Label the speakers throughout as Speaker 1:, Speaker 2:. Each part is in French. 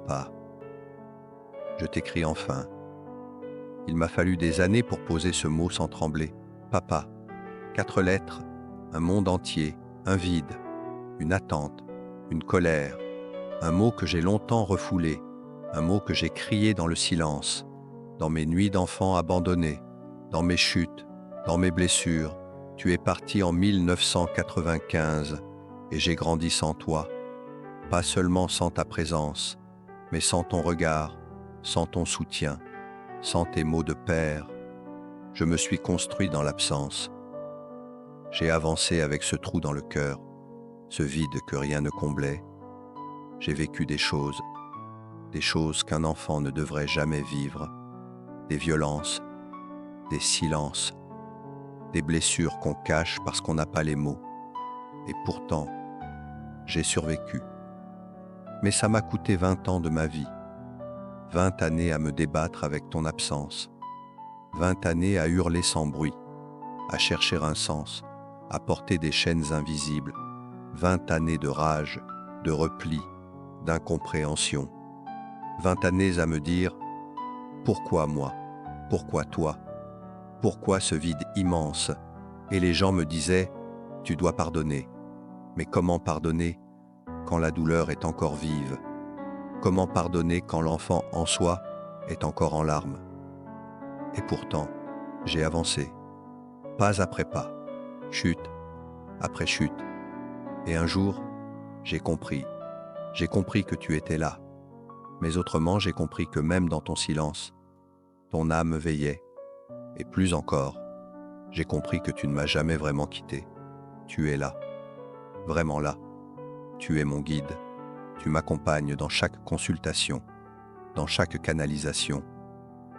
Speaker 1: Pas. Je t'écris enfin. Il m'a fallu des années pour poser ce mot sans trembler. Papa. 4 lettres, un monde entier, un vide, une attente, une colère, un mot que j'ai longtemps refoulé, un mot que j'ai crié dans le silence, dans mes nuits d'enfant abandonnés, dans mes chutes, dans mes blessures. Tu es parti en 1995 et j'ai grandi sans toi, pas seulement sans ta présence, mais sans ton regard, sans ton soutien, sans tes mots de père. Je me suis construit dans l'absence. J'ai avancé avec ce trou dans le cœur, ce vide que rien ne comblait. J'ai vécu des choses qu'un enfant ne devrait jamais vivre, des violences, des silences, des blessures qu'on cache parce qu'on n'a pas les mots. Et pourtant, j'ai survécu. Mais ça m'a coûté 20 ans de ma vie, 20 années à me débattre avec ton absence, 20 années à hurler sans bruit, à chercher un sens, à porter des chaînes invisibles, 20 années de rage, de repli, d'incompréhension, 20 années à me dire « Pourquoi moi? Pourquoi toi? Pourquoi ce vide immense ?» Et les gens me disaient « Tu dois pardonner. » Mais comment pardonner quand la douleur est encore vive? Comment pardonner quand l'enfant en soi est encore en larmes? Et pourtant, j'ai avancé, pas après pas, chute après chute. Et un jour, j'ai compris que tu étais là. Mais autrement, j'ai compris que même dans ton silence, ton âme veillait. Et plus encore, j'ai compris que tu ne m'as jamais vraiment quitté. Tu es là, vraiment là. Tu es mon guide. Tu m'accompagnes dans chaque consultation, dans chaque canalisation,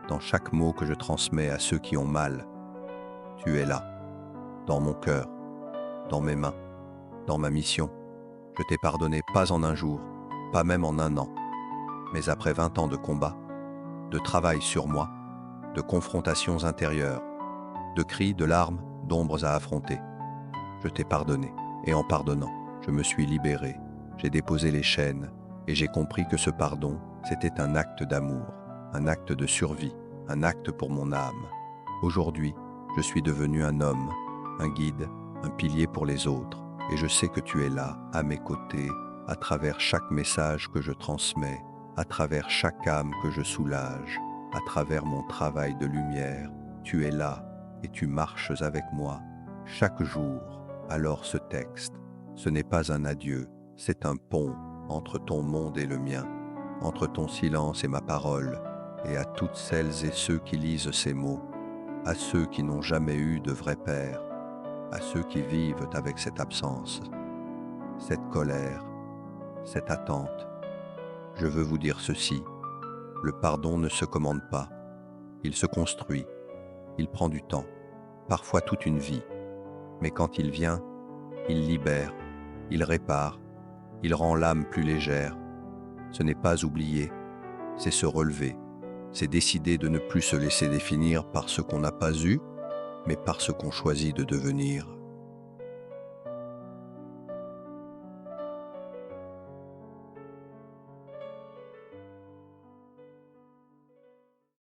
Speaker 1: dans chaque mot que je transmets à ceux qui ont mal. Tu es là, dans mon cœur, dans mes mains, dans ma mission. Je t'ai pardonné pas en un jour, pas même en un an, mais après 20 ans de combat, de travail sur moi, de confrontations intérieures, de cris, de larmes, d'ombres à affronter. Je t'ai pardonné, et en pardonnant, je me suis libéré. J'ai déposé les chaînes, et j'ai compris que ce pardon, c'était un acte d'amour, un acte de survie, un acte pour mon âme. Aujourd'hui, je suis devenu un homme, un guide, un pilier pour les autres, et je sais que tu es là, à mes côtés, à travers chaque message que je transmets, à travers chaque âme que je soulage, à travers mon travail de lumière. Tu es là, et tu marches avec moi, chaque jour. Alors ce texte, ce n'est pas un adieu, c'est un pont entre ton monde et le mien, entre ton silence et ma parole, et à toutes celles et ceux qui lisent ces mots, à ceux qui n'ont jamais eu de vrai père, à ceux qui vivent avec cette absence, cette colère, cette attente. Je veux vous dire ceci, le pardon ne se commande pas, il se construit, il prend du temps, parfois toute une vie, mais quand il vient, il libère, il répare, il rend l'âme plus légère. Ce n'est pas oublier, c'est se relever, c'est décider de ne plus se laisser définir par ce qu'on n'a pas eu, mais par ce qu'on choisit de devenir.